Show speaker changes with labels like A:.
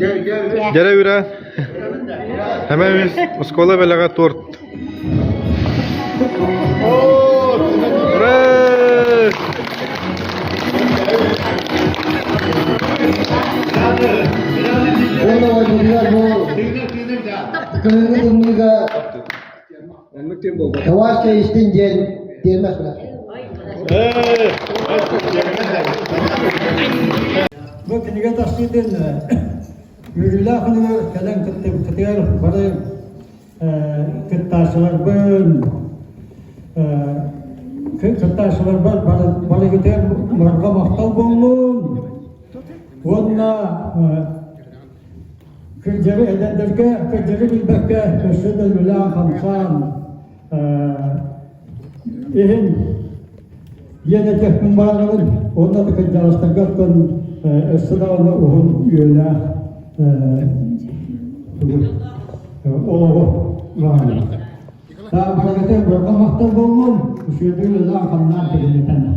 A: Gel Üren. Hemen biz skola belaga tort. Ura!
B: Yavaşça istince değmez bırak.
C: Bu kiniga tasdidin yürüyla kiniga kadang ketir bari kettaşlar ben kettaşlar bari ketir marga mahtal bulun vonna kerjari edenlerke kerjari bilbekke keşfedel müla kamsan ihin yine tekmin bağlanın onda da kerjalastakatın Esra'la onun yöne oğlu var. Daha bana getir bırkamaktan bulun. Üşüdüğü zaman kanlar bilinirken.